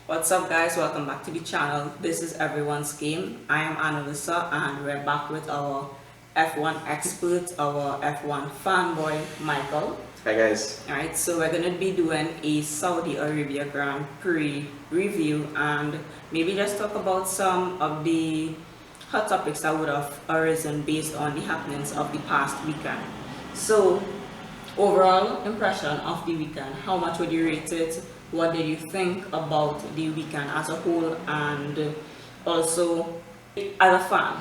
What's up, guys? Welcome back to the channel. This is Everyone's Game. I am Annalisa and we're back with our F1 expert, our F1 fanboy, Michael. Hi guys. Alright, so we're going to be doing a Saudi Arabia Grand Prix review and maybe just talk about some of the hot topics that would have arisen based on the happenings of the past weekend. So, overall impression of the weekend, how much would you rate it? What did you think about the weekend as a whole? And also, as a fan,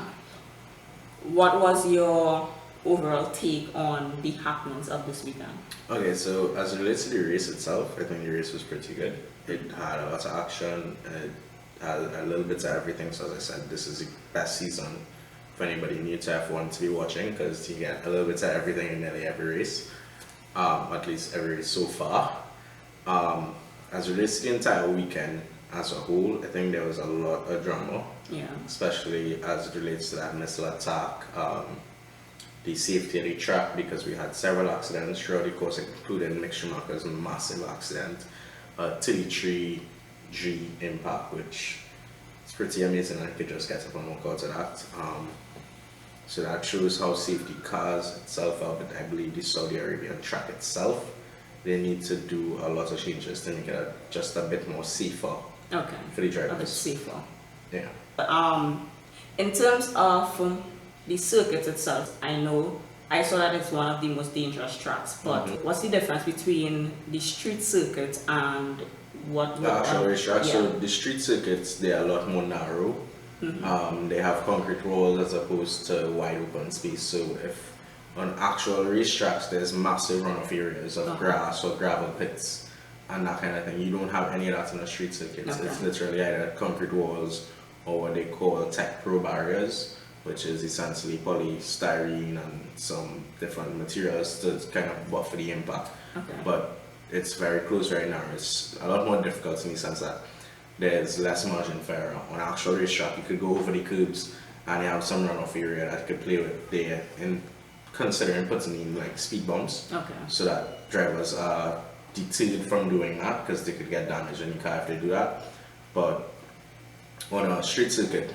what was your overall take on the happenings of this weekend? Okay, so as it relates to the race itself, I think the race was pretty good. It had a lot of action, it had a little bit of everything. So as I said, this is the best season for anybody new to F1 to be watching because you get a little bit of everything in nearly every race, at least every race so far. As it relates to the entire weekend as a whole, I think there was a lot of drama, especially as it relates to that missile attack, the safety of the track, because we had several accidents throughout the course, including Mick Schumacher's massive accident, 33G impact, which is pretty amazing. I could just get up and walk out of that. So that shows how safety cars itself are, but I believe the Saudi Arabian track itself, they need to do a lot of changes to make it just a bit more safer for the drivers. A bit safer. Yeah. In terms of the circuit itself, I saw that it's one of the most dangerous tracks, but what's the difference between the street circuit and what the actual racetrack? So the street circuits, they are a lot more narrow. They have concrete walls as opposed to wide open space. So if on actual racetracks there's massive runoff areas of grass or gravel pits and that kind of thing, you don't have any of that in the street circuits. It's literally either concrete walls or what they call Tech Pro barriers, which is essentially polystyrene and some different materials to kind of buffer the impact. But it's very close right now. It's a lot more difficult in the sense that there's less margin for error. On an actual racetrack, you could go over the curbs and you have some runoff area that you could play with there, and considering putting in like speed bumps so that drivers are deterred from doing that because they could get damaged in the car if they do that. But on a street circuit,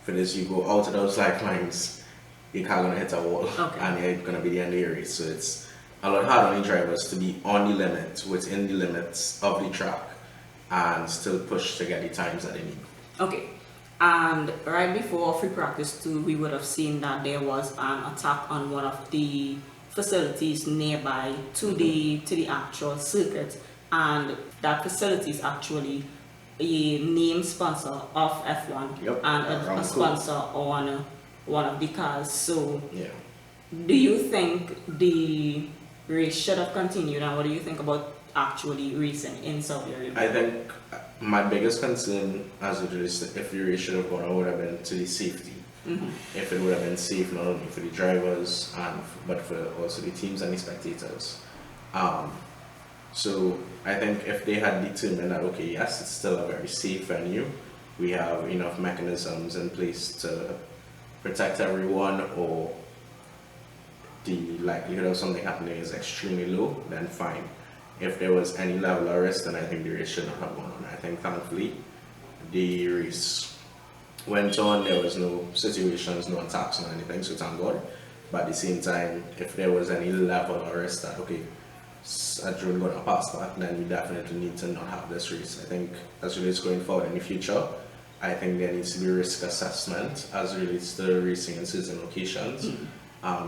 for this, you go out of those lifelines, your car gonna hit a wall and you're gonna be the end of the race. So it's a lot harder on the drivers to be on the limit, within the limits of the track, and still push to get the times that they need. And right before free practice 2, we would have seen that there was an attack on one of the facilities nearby to the actual circuit, and that facility is actually a name sponsor of F1 and a sponsor on one of the cars. So do you think the race should have continued, and what do you think about actually racing in Saudi Arabia? I think my biggest concern as it is if the race should have gone would have been to the safety. If it would have been safe not only for the drivers but for also the teams and the spectators. So I think if they had determined that okay, yes, it's still a very safe venue, we have enough mechanisms in place to protect everyone, or the likelihood of something happening is extremely low, then fine. If there was any level of risk, then I think the race should not have gone on. I think thankfully the race went on, there was no situations, no attacks, no anything, so thank God. But at the same time, if there was any level of risk that okay, a drone gonna pass that, then we definitely need to not have this race. I think as relates going forward in the future, I think there needs to be risk assessment as relates to racing in certain locations,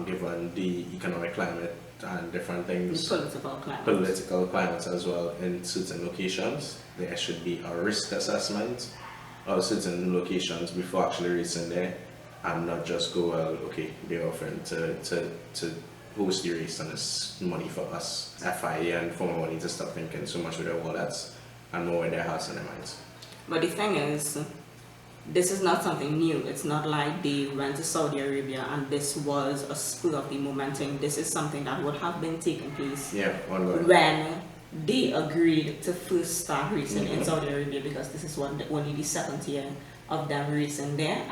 given the economic climate and different things, political climates as well in certain locations. There should be a risk assessment of certain locations before actually racing there, and not just go, well, okay, they're offering to host the race and it's money for us. FIA and Formula 1 need to stop thinking so much with their wallets and more with their hearts and their minds. But the thing is, this is not something new. It's not like they went to Saudi Arabia and this was a spur of the momentum. This is something that would have been taking place when they agreed to first start racing in Saudi Arabia, because this is only the second year of them racing there.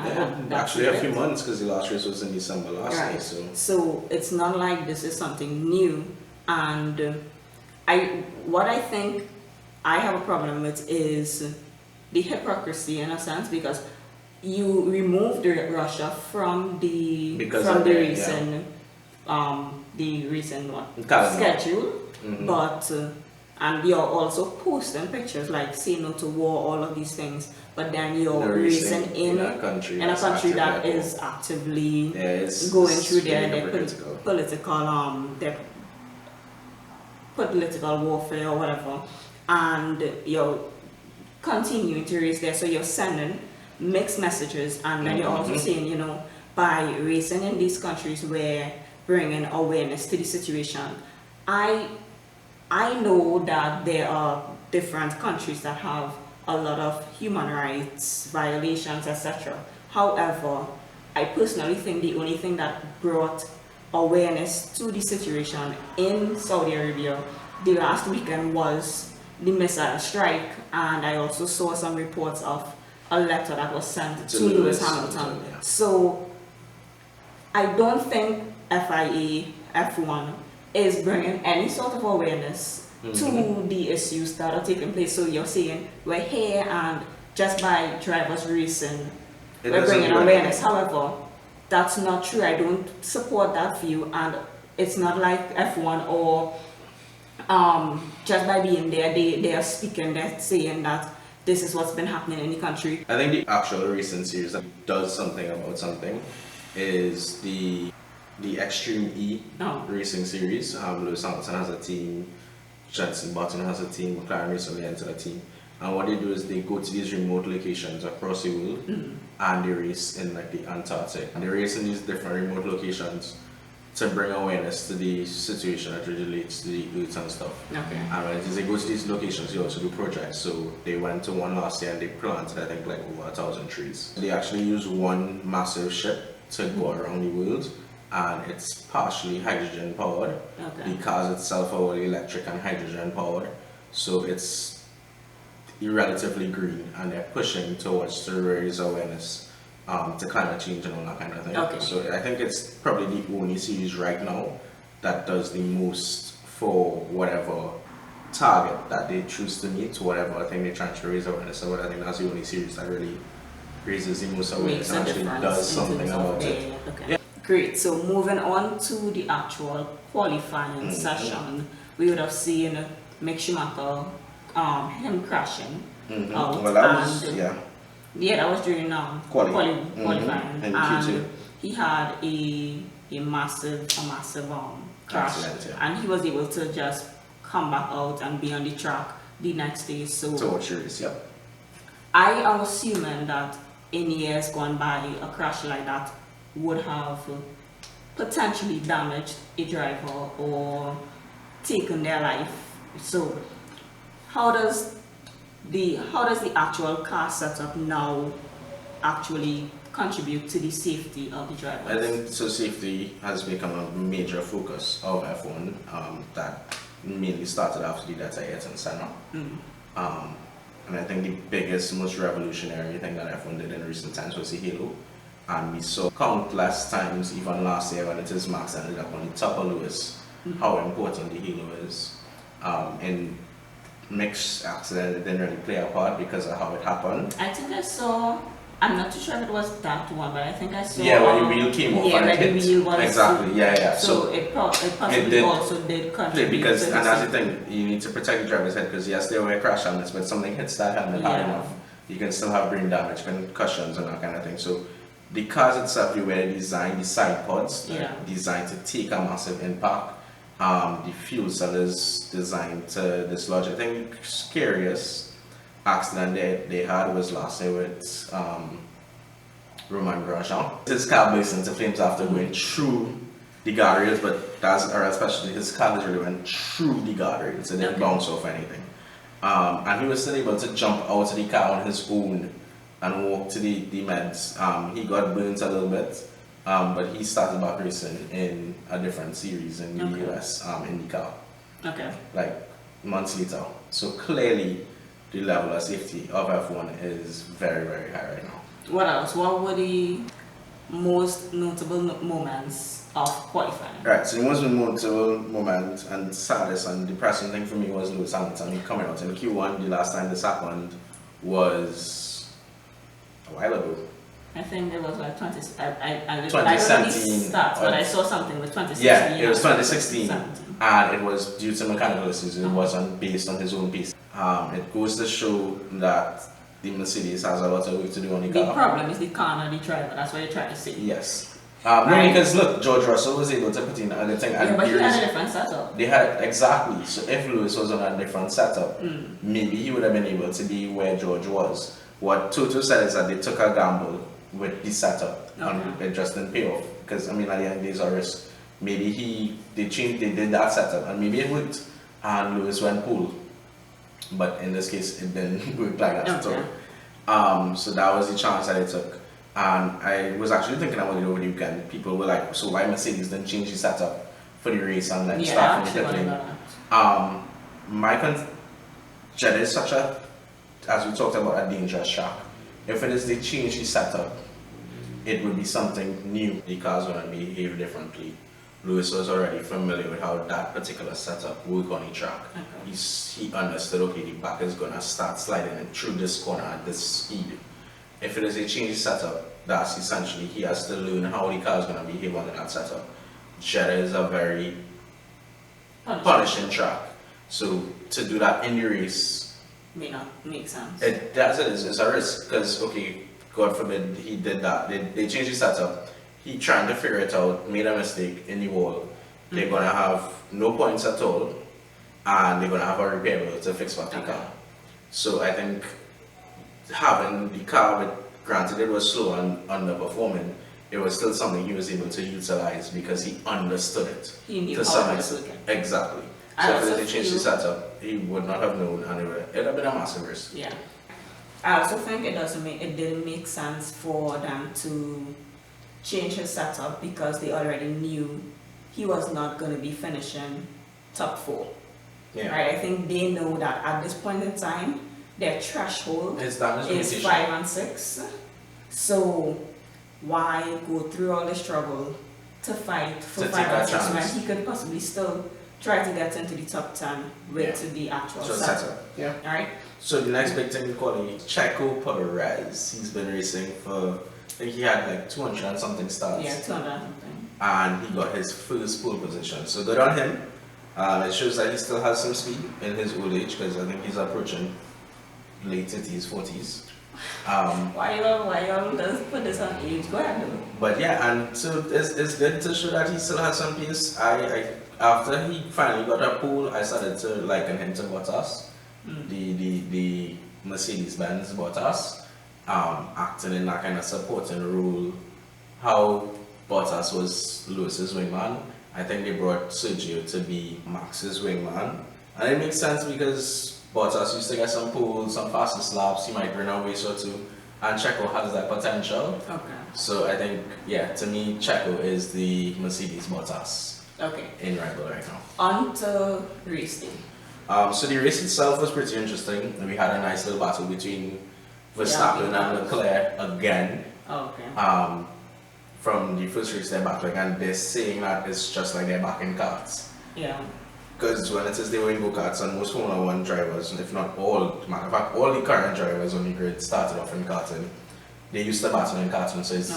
Actually a few months, because the last race was in December last year. So it's not like this is something new. And what I think I have a problem with is the hypocrisy in a sense, because you removed Russia from the recent what schedule, but and you're also posting pictures like say no to war, all of these things, but then you're racing in a country that is actively going through their political warfare or whatever, and you're continuing to race there, so you're sending mixed messages, and then you're also saying, you know, by racing in these countries, we're bringing awareness to the situation. I know that there are different countries that have a lot of human rights violations, etc. However, I personally think the only thing that brought awareness to the situation in Saudi Arabia the last weekend was the missile strike, and I also saw some reports of a letter that was sent to Lewis Hamilton. Yeah. So I don't think FIA F1 is bringing any sort of awareness to the issues that are taking place. So you're saying we're here and just by drivers racing we're bringing awareness. However, that's not true. I don't support that view, and it's not like F1 or just by being there they are speaking, they're saying that this is what's been happening in the country. I think the actual recent series that does something about something is the Extreme E racing series. Lewis Hamilton has a team, Jenson Button has a team, McLaren recently entered a team. And what they do is they go to these remote locations across the world and they race in like the Antarctic. And they race in these different remote locations to bring awareness to the situation that relates to the youth and stuff. Okay. And when it is they go to these locations, they also do projects. So they went to one last year and they planted, I think, like over 1,000 trees. They actually use one massive ship to go around the world, and it's partially hydrogen powered. Okay. The cars itself are all electric and hydrogen powered. So it's relatively green, and they're pushing towards to raise awareness to climate change and all that kind of thing. Okay. So I think it's probably the only series right now that does the most for whatever target that they choose to meet, whatever thing they're trying to raise awareness about. I think that's the only series that really raises the most awareness and actually does something about it. Okay. Yeah. Great. So moving on to the actual qualifying session, we would have seen Mick Schumacher, him crashing out. Well, that was, that was during qualifying, and Q2. He had a massive crash, and he was able to just come back out and be on the track the next day. So to watch the race, I am assuming that in years gone by, a crash like that would have potentially damaged a driver or taken their life. So how does the actual car setup now actually contribute to the safety of the drivers? I think so. Safety has become a major focus of F1 that mainly started after the death of Ayrton Senna. And I think the biggest, most revolutionary thing that F1 did in recent times was the halo. And we saw countless times, even last year when it is Max ended up on the top of Lewis, how important the halo is. In Mick's accident, it didn't really play a part because of how it happened. I think I saw, I'm not too sure if it was that one, but I think I saw... Yeah, when the wheel came off and it hit. The wheel was exactly, So it possibly also did contribute because, to and that's the thing, you need to protect the driver's head, because yes, they wear crash helmets, but something hits that helmet hard enough, you can still have brain damage, concussions and that kind of thing. So the cars itself, they were designed, the side pods, designed to take a massive impact. The fuel cell is designed to dislodge. I think scariest accident they had was last year with Romain Grosjean. His car burst into flames after going through the guardrails, but especially his car literally went through the guardrails and didn't bounce off anything. And he was still able to jump out of the car on his own and walk to the meds. He got burnt a little bit. But he started back racing in a different series in the US, IndyCar. Like months later. So clearly, the level of safety of F1 is very, very high right now. What else? What were the most notable moments of qualifying? Right, so the most notable moment and saddest and depressing thing for me was Lewis Hamilton coming out in Q1. The last time this happened was a while ago. I think it was like 20. I 2017. Stats, but I saw something with 2016. Yeah, it was 2016, 2017. and it was due to mechanical issues. It wasn't based on his own piece. It goes to show that the Mercedes has a lot of work to do on the car. The problem is the car, not the driver. That's what you're trying to say. Yes. No, because look, George Russell was able to put in other thing. Yeah, but he had a different setup. They had exactly. So if Lewis was on a different setup, maybe he would have been able to be where George was. What Toto said is that they took a gamble with the setup and it just didn't pay off. Because I mean, at the end of the day, it's a risk. Maybe they did that setup, and maybe it worked, and Lewis went pole. But in this case, it didn't work like that at all. So that was the chance that it took. And I was actually thinking about it over the weekend. People were like, so why Mercedes didn't change the setup for the race and then start from the beginning? Jeddah is such a, as we talked about, a dangerous track. If it is they change the setup, it would be something new. The car's going to behave differently. Lewis was already familiar with how that particular setup worked on the track. He understood, okay, the back is going to start sliding through this corner at this speed. If it is a change setup, that's essentially he has to learn how the car is going to behave under that setup. Jeddah is a very punishing track. So to do that in the race may not make sense. It's a risk because, okay, God forbid he did that. They changed the setup. He trying to figure it out, made a mistake in the wall. They're going to have no points at all, and they're going to have a repair bill to fix back the car. So I think having the car, granted it was slow and underperforming, it was still something he was able to utilize because he understood it. He knew to some extent. Exactly. So if they changed the setup, he would not have known, and it would have been a massive risk. Yeah. I also think it didn't make sense for them to change his setup because they already knew he was not going to be finishing top 4. Yeah. Right? I think they know that at this point in time, their threshold is 5 and 6. So why go through all this trouble to fight for 5 and 6 when he could possibly still try to get into the top 10 with the actual setup? Yeah. Alright? So the next big thing we call it Checo Perez. He's been racing for, I think he had like 200 and something starts. Yeah, 200 and something. And he got his first pole position. So good on him. It shows that he still has some speed in his old age because I think he's approaching late 30s, 40s. Why y'all just put this on age? Go ahead. But yeah, and so it's good to show that he still has some pace. I after he finally got a pole, I started to liken him to Bottas, the Mercedes-Benz Bottas, acting in that kind of supporting role. How Bottas was Lewis's wingman, I think they brought Sergio to be Max's wingman, and it makes sense because Bottas used to get some poles, some faster laps, he might run a race or two, and Checo has that potential. Okay. So I think, yeah, to me, Checo is the Mercedes Bottas in Red Bull right now. On to racing. So the race itself was pretty interesting. We had a nice little battle between Verstappen and Leclerc again. Okay. From the first race they're back, and they're saying that it's just like they're back in karts. Yeah. Because when it says they were in go-karts, and most Formula 1 drivers, if not all, matter of fact, all the current drivers on the grid started off in karting. They used to battle in karting, so it's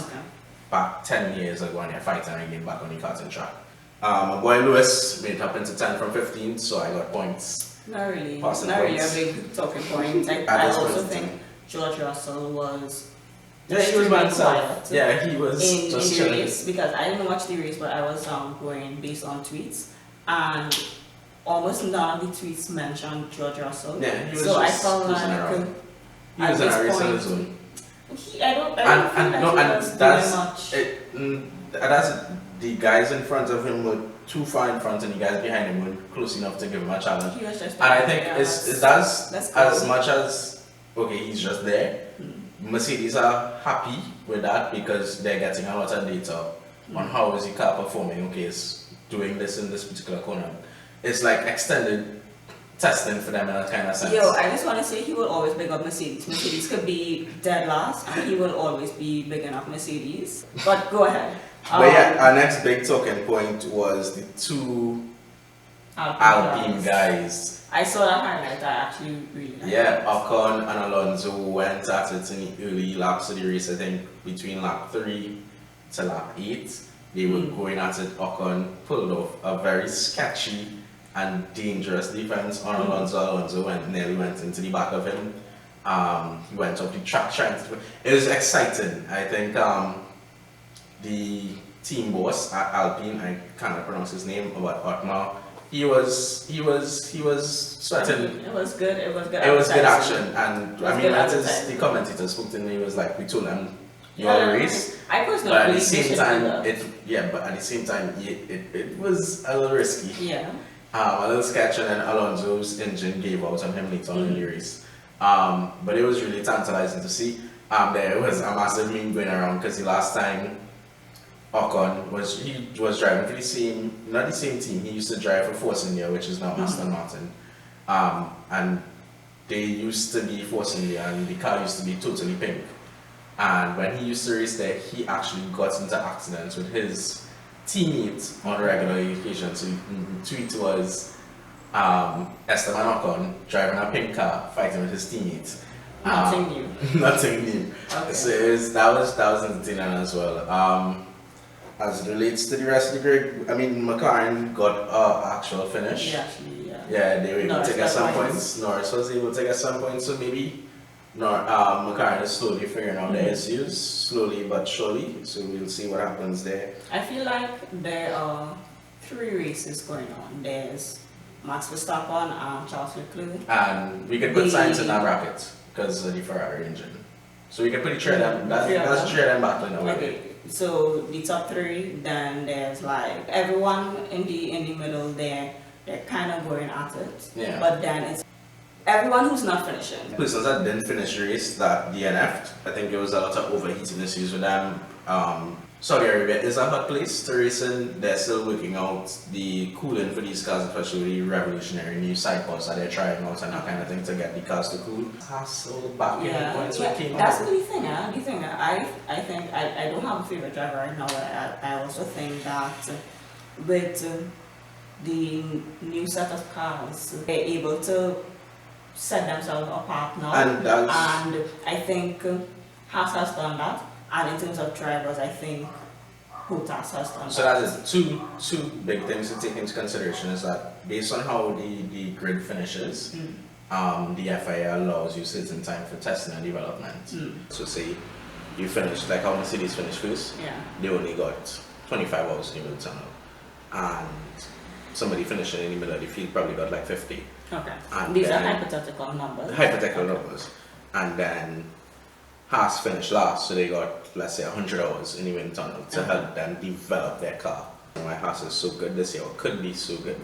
back 10 years ago and they're fighting again back on the karting track. My boy Lewis made it up into 10 from 15, so I got points. Not really a big talking point. I also think George Russell was he was in the race because I didn't watch the race, but I was going based on tweets, and almost none of the tweets mentioned George Russell. Yeah, he was so I felt like he was in a race on his own. I don't feel like he was doing much. That's the guys in front of him were too far in front, and the guys behind him were close enough to give him a challenge. He was just and I think it's as much as he's just there. Mercedes are happy with that because they're getting a lot of data on how is the car performing. Okay, it's doing this in this particular corner. It's like extended testing for them in a kind of sense. I just want to say he will always big up Mercedes. Mercedes could be dead last, and he will always be big enough Mercedes. But go ahead. But yeah, our next big talking point was the two Alpine guys. I saw that highlight. I actually really liked Yeah, it. Ocon and Alonso went at it in the early laps of the race. I think between lap 3 to lap 8, they were going at it. Ocon pulled off a very sketchy and dangerous defense on Alonso. Alonso nearly went into the back of him. He went up the track trying to. It was exciting. I think the team boss at Alpine, I cannot pronounce his name, but Otmar. He was sweating. It was good. It was good. It was good action, advertising. and It was I mean, good that is advertising. the commentator spoke to me. He was like, "We told him your race," I personally but at the believe they same should time, do that. but at the same time, it was a little risky. Yeah. A little sketch, and then Alonso's engine gave out on him later on in the race. But it was really tantalizing to see. There was a massive meme going around because the last time Ocon was driving for not the same team. He used to drive for Force India, which is now Aston Martin, and they used to be Force India, and the car used to be totally pink. And when he used to race there, he actually got into accidents with his teammate on a regular occasion. So the tweet was Esteban Ocon driving a pink car, fighting with his teammate. Nothing new. Nothing new. Okay. So that was entertaining as well. As it relates to the rest of the grid, I mean, McLaren got an actual finish. Yeah, actually, yeah. Yeah, they were able Norris to get got some points. points. Norris was able to get some points, so maybe McLaren is slowly figuring out their issues, slowly but surely. So we'll see what happens there. I feel like there are 3 races going on. There's Max Verstappen and Charles Leclerc. And we could put The- Sainz in that bracket because of the Ferrari engine. So we can put the three of them. That's three of them battling away. Okay, so the top 3, then there's like everyone in the middle there. They're kind of going at it. Yeah. But then it's everyone who's not finishing. Persons that didn't finish the race that DNF'd, I think there was a lot of overheating issues with them. Saudi Arabia is a hot place to race in. They're still working out the cooling for these cars, especially the revolutionary new sidepodds that they're trying out and that kind of thing to get the cars to cool. Hassle back in the points when it came That's out. the thing. I think I don't have a favorite driver right now. But I also think that with the new set of cars, they're able to set themselves apart now. And I think Haas has done that. And in terms of drivers, I think Bottas has done so that. that is two big things to take into consideration is that based on how the grid finishes, the FIA allows you certain time for testing and development. So say you finish, like how Mercedes finished first, they only got 25 hours in the tunnel. And somebody finishing in the middle of the field probably got like 50. Okay. And These are then- hypothetical numbers. Hypothetical numbers. And then Haas finished last, so they got, let's say, 100 hours in the wind tunnel to help them develop their car. And why Haas is so good this year, or could be so good,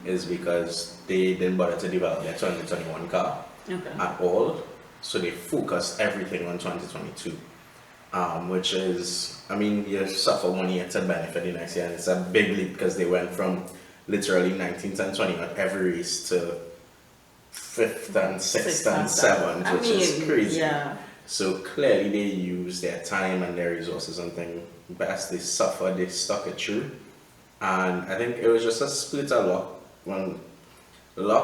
is because they didn't bother to develop their 2021 car at all, so they focused everything on 2022. Which is, I mean, you suffer 1 year to benefit the next year, and it's a big leap because they went from literally 19th and 20th at every race to 5th and 6th and 7th, which is crazy. Yeah. So clearly they use their time and their resources and things best. They suffered, they stuck it through. And I think it was just a split a lock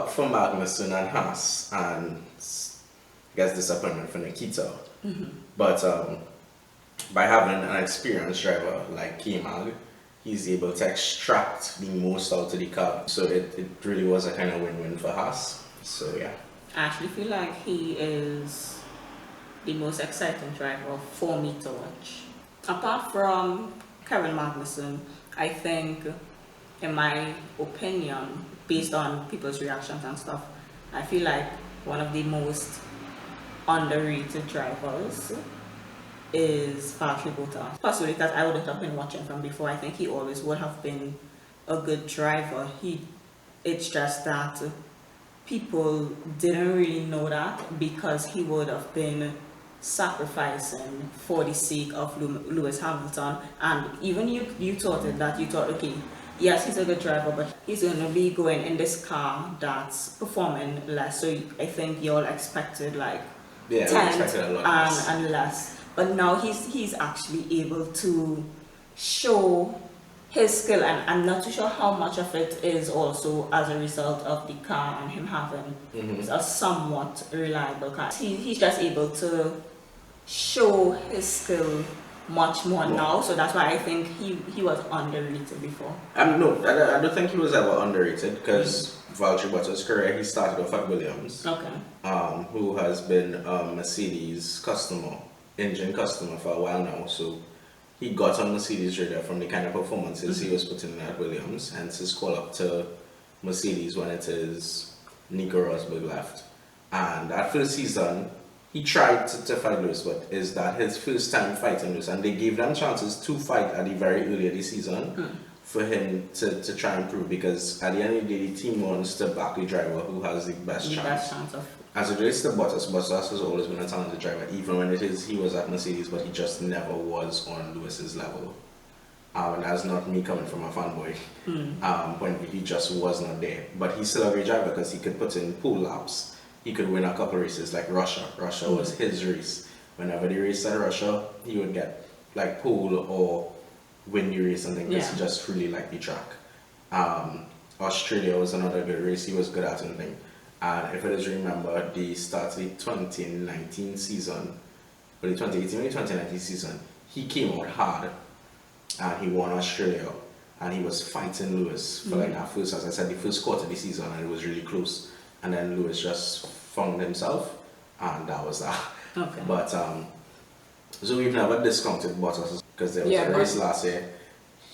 for Magnussen and Haas, and I guess disappointment for Nikita. But by having an experienced driver like K-Mag, he's able to extract the most out of the car. So it really was a kind of win-win for Haas. So yeah. I actually feel like he is the most exciting driver for me to watch. Apart from Kevin Magnussen, I think, in my opinion, based on people's reactions and stuff, I feel like one of the most underrated drivers is Valtteri Bottas. Possibly because I wouldn't have been watching from before. I think he always would have been a good driver. It's just that people didn't really know that because he would have been sacrificing for the sake of Lewis Hamilton. And even you thought okay, yes, he's a good driver, but he's going to be going in this car that's performing less. So I think you all expected like Yeah, we 10 expected a lot less. and less. But now he's actually able to show his skill, and I'm not too sure how much of it is also as a result of the car and him having a somewhat reliable car. He's just able to show his skill much more now, so that's why I think he was underrated before. No, I don't think he was ever underrated because Valtteri Bottas' career, he started off at Williams, who has been a Mercedes engine customer for a while now. So he got on Mercedes radar from the kind of performances he was putting in at Williams, hence his call up to Mercedes when it is Nico Rosberg left. And that first season, he tried to fight Lewis, but is that his first time fighting Lewis? And they gave them chances to fight at the very early of the season for him to try and prove, because at the end of the day, the team wants to back the driver who has the best chance. As it relates to Bottas, Bottas has always been a talented driver, even when he was at Mercedes, but he just never was on Lewis's level. And that's not me coming from a fanboy point of view, he just was not there. But he's still a great driver because he could put in pool laps. He could win a couple races like Russia. Russia was his race. Whenever they raced at Russia, he would get like pole or win the race and things because he just really liked the track. Australia was another good race. He was good at something. And if I just remember the start of the 2019 season, or the 2018 or the 2019 season, he came out hard and he won Australia. And he was fighting Lewis for like that first, as I said, the first quarter of the season, and it was really close. And then Lewis just found himself, and that was that. Okay. But so we've never discounted Bottas because there was a race last year.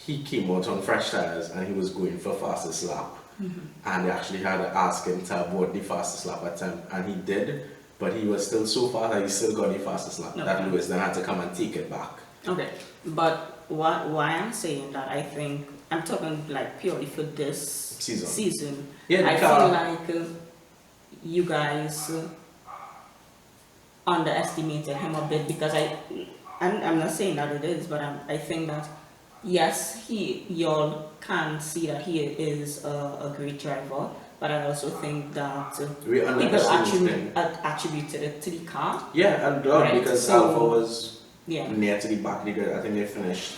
He came out on fresh tires and he was going for fastest lap, and they actually had to ask him to avoid the fastest lap attempt, and he did. But he was still so fast that he still got the fastest lap. That Lewis then had to come and take it back. Okay, but why I'm saying that, I think I'm talking like purely for this season. Yeah, I feel like you guys underestimated him a bit, because I'm not saying that it is, but I think that yes, y'all can see that he is a great driver, but I also think that people attributed it to the car. Yeah, and because Alpha was near to the back of the grid. I think they finished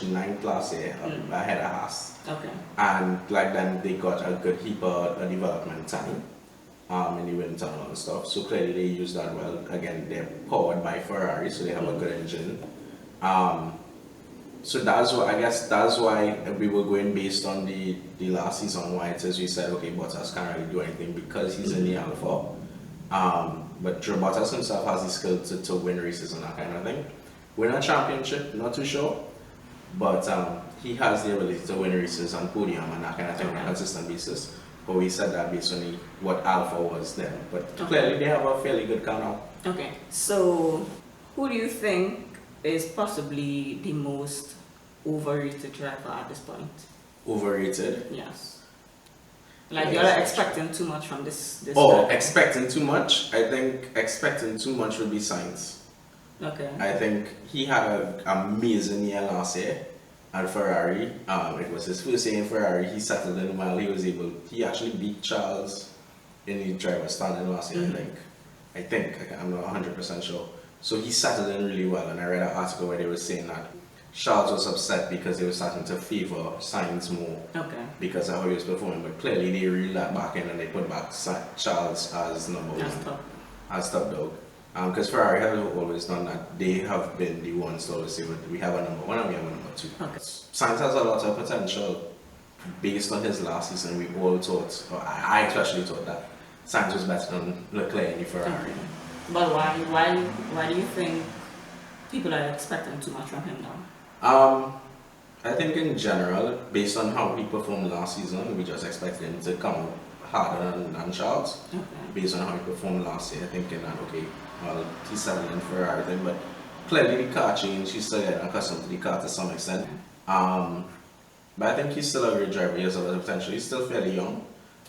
9th last year ahead of Haas. Okay. And like then they got a good heap of development time in the wind tunnel and stuff. So clearly they use that well. Again, they're powered by Ferrari, so they have a good engine. So that's why we were going based on the last season, why it is we said, okay, Bottas can't really do anything because he's in the Alpha. But Bottas himself has the skill to win races and that kind of thing. Win a championship, not too sure, but he has the ability to win races on podium and that kind of thing on a consistent basis. But we said that based on what Alpha was then. But clearly they have a fairly good car now. Okay. So who do you think is possibly the most overrated driver at this point? Overrated? Yes. Like you're expecting too much from this driver. Expecting too much? I think expecting too much would be Sainz. Okay. I think he had an amazing year last year at Ferrari. It was his first year in Ferrari. He settled in well. He actually beat Charles in the driver's standing last year, I think. I'm not 100% sure. So he settled in really well, and I read an article where they were saying that Charles was upset because they were starting to favor Sainz more because of how he was performing. But clearly they reeled that back in and they put back Charles as number one, as top dog. Because Ferrari has always done that. They have been the ones to always say, we have a number one and we have a number two. Okay. Sainz has a lot of potential based on his last season. We all thought, or I especially thought, that Sainz was better than Leclerc in the Ferrari. But why do you think people are expecting too much from him now? I think in general, based on how he performed last season, we just expected him to come harder than Charles. Based on how he performed last year, thinking that, well, he's settling in Ferrari thing, but clearly the car changed. He's still getting accustomed to the car to some extent. But I think he's still a great driver. He has a lot of potential. He's still fairly young,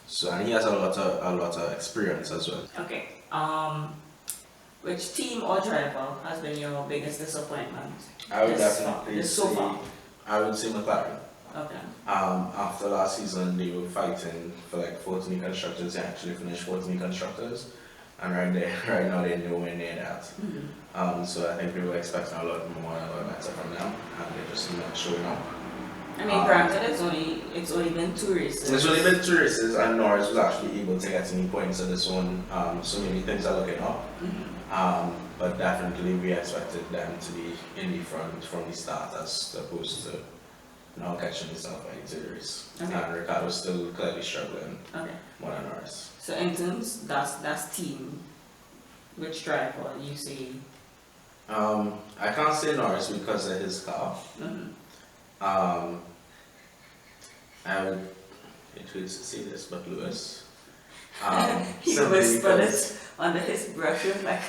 so and he has a lot of experience as well. Okay. Which team or driver has been your biggest disappointment? I would definitely say McLaren. Okay. After last season, they were fighting for like 14 constructors. They actually finished 14 constructors. and right now they're nowhere near that. Mm-hmm. So I think people are expecting a lot more and a lot better from them, and they're just not showing up. I mean, granted, it's only been 2 races. It's only been 2 races, and Norris was actually able to get any points in this one, so maybe things are looking up. But definitely we expected them to be in the front from the start as opposed to now catching himself into the race. Okay. And Ricardo's still clearly struggling more than Norris. So in terms, that's team. Which driver you say? I can't say Norris because of his car. I would hate to say this, but Lewis. He whispered it under his breath. He was like,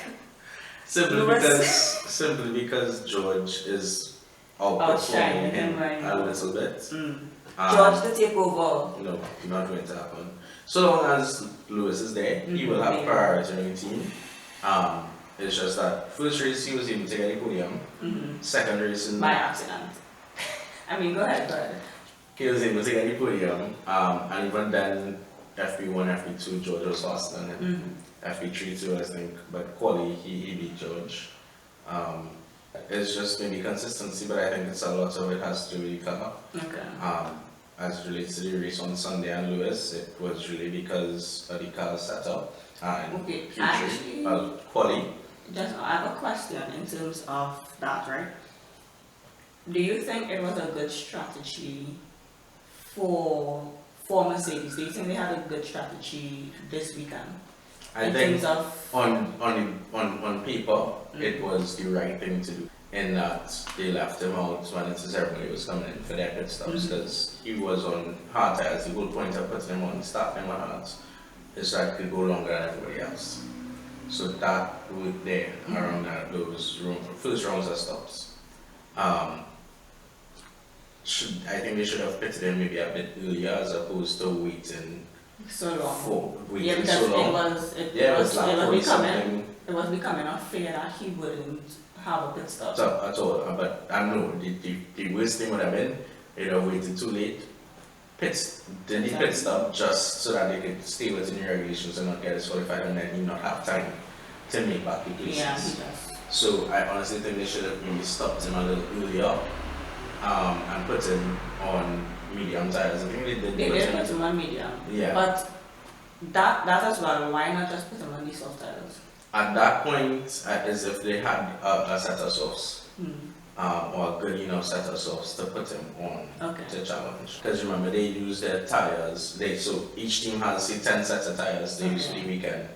simply because George is outperforming him right a little bit. George to take over. No, not going to happen. So long as Lewis is there, he will have priority in the team. It's just that first race he was able to get a podium. Second race by accident. I mean, go ahead. He was able to get the podium, and even then, FP1, FP2, George was faster than him. FP3 too, I think, but quali he beat George. It's just maybe consistency, but I think it's a lot of it has to do with the car. As it relates to the race on Sunday and Lewis, it was really because of the car setup and actually, quali. I have a question in terms of that, right? Do you think it was a good strategy for Mercedes? Do you think they had a good strategy this weekend? I think on paper, it was the right thing to do. In that they left him out when the ceremony was coming in for their pit stops because he was on hard tires. The whole point of putting him on, starting him on hards, is that he could go longer than everybody else. So that worked there around those first rounds of stops. I think they should have pitted him maybe a bit earlier as opposed to waiting so long. It was becoming unfair that he wouldn't have a pit stop. At all, but I know the worst thing would have been they'd have waited too late. Pit stop just so that they could stay within the regulations and not get disqualified and then he not have time to make back the places. Yeah, he does. So I honestly think they should have maybe stopped him a little earlier and put him on medium tires. I think they did. They did put him on medium. Yeah. But that as well, why not just put him on the soft tires? At that point, as if they had a set of softs, or a good enough set of softs to put him on to challenge. Because remember, they use their tires. So each team has 10 sets of tires they use for the weekend.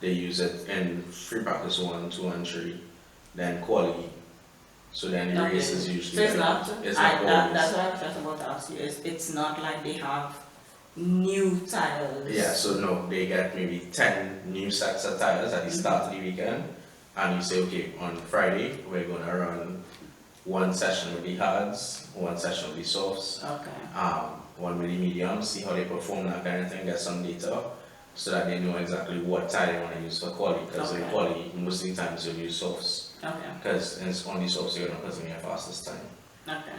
They use it in free practice 1, 2, and 3, then quali. So then the race is usually. So that's what I was just about to ask you. It's not like they have new tires. Yeah, so no, they get maybe 10 new sets of tires at the start of the weekend, and you say, okay, on Friday we're going to run one session with the hards, one session with the softs, one with the mediums, see how they perform, that kind of thing, get some data, so that they know exactly what tire they want to use for quali, because in quali, most of the times you'll use softs, because on the softs you're going to put in your fastest time.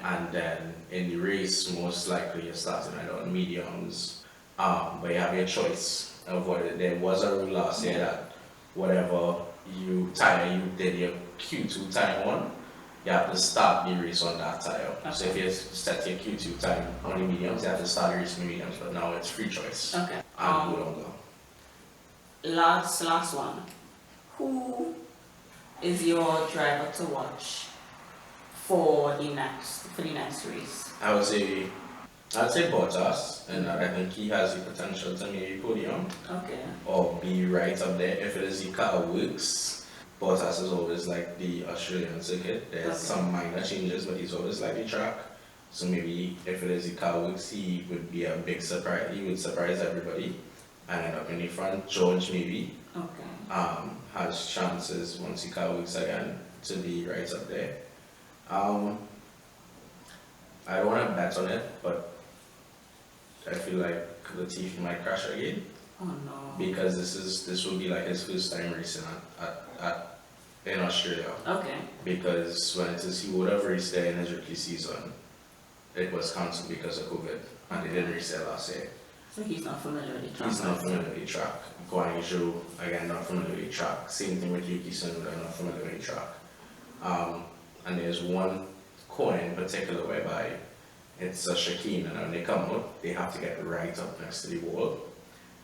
And then in the race, most likely you're starting either on mediums, but you have your choice of what there was a rule last year that whatever tire you did your Q2 time on, you have to start the race on that tire. So if you set your Q2 time on the mediums, you have to start the race on the mediums, but now it's free choice. And go longer. Last one. Who is your driver to watch for the next race? I would say Bottas, and I think he has the potential to maybe podium. Or be right up there if it is the car works. Bottas is always like the Australian circuit. There's some minor changes, but he's always like the track. So maybe if it is the car works, he would be a big surprise. He would surprise everybody and end up in the front. George maybe has chances once the car works again to be right up there. I don't want to bet on it, but I feel like Latifi might crash again. Oh no! Because this will be like his first time racing in Australia. Because when he would have raced there in his rookie season, it was cancelled because of COVID, and they didn't race there last year. So he's not familiar with the track. He's not familiar with the track. Guangzhou, again, not familiar with the track. Same thing with Yuki Tsunoda, not familiar with the track. And there's one corner in particular whereby it's a chicane, and when they come out, they have to get right up next to the wall.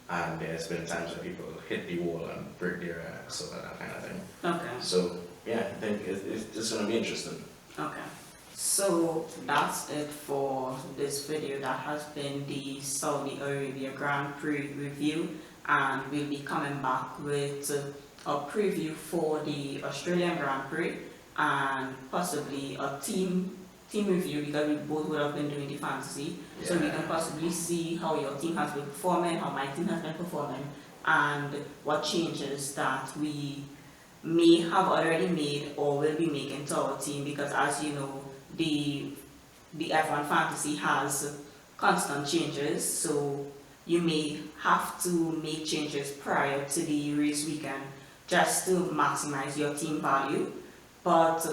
And there's been times where people hit the wall and break their axle and that kind of thing. Okay. So, yeah, I think it's going to be interesting. Okay. So that's it for this video. That has been the Saudi Arabia Grand Prix review, and we'll be coming back with a preview for the Australian Grand Prix and possibly a team review, because we both would have been doing the fantasy. Yeah. So we can possibly see how your team has been performing, how my team has been performing, and what changes that we may have already made or will be making to our team, because as you know, the F1 fantasy has constant changes, so you may have to make changes prior to the race weekend just to maximize your team value. But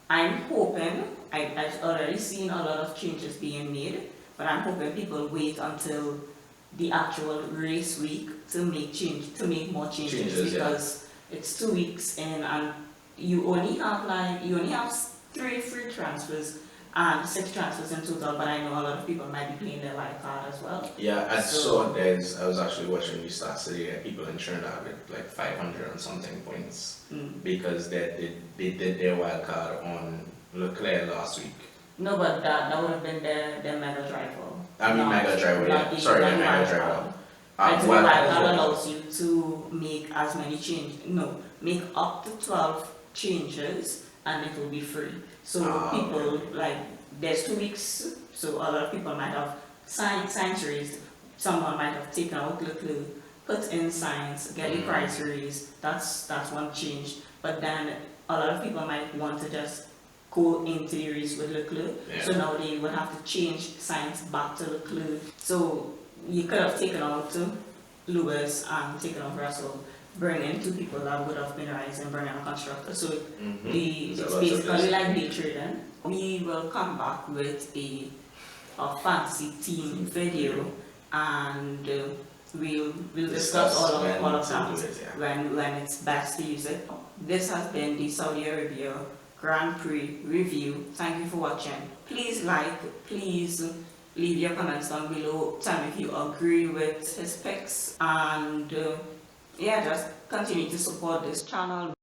I'm hoping, I've already seen a lot of changes being made, but I'm hoping people wait until the actual race week to make more changes, because it's 2 weeks in, and you only have 3 free transfers and 6 transfers in total, but I know a lot of people might be playing their wild card as well. Yeah, I saw I was actually watching the stats today, people in Trinidad with like 500 and something points because they did their wild card on Leclerc last week. No, but that would have been their mega driver. Mega driver, yeah. Sorry, the mega driver. Wild card allows you to make as many make up to 12 changes, and it will be free. So people, like, there's 2 weeks, so a lot of people might have signs raised. Someone might have taken out Leclerc, put in signs, get the price raised. That's one change. But then a lot of people might want to just go into the race with Leclerc. Yeah. So now they would have to change signs back to Leclerc. So you could have taken out Lewis and taken out Russell, bring in 2 people that would have been rising, bring in a constructor. So it's basically like day trading. We will come back with a fantasy team video, and we'll discuss all of that when it's best to use it. This has been the Saudi Arabia Grand Prix review. Thank you for watching. Please leave your comments down below. Tell me if you agree with his picks, and just continue to support this channel.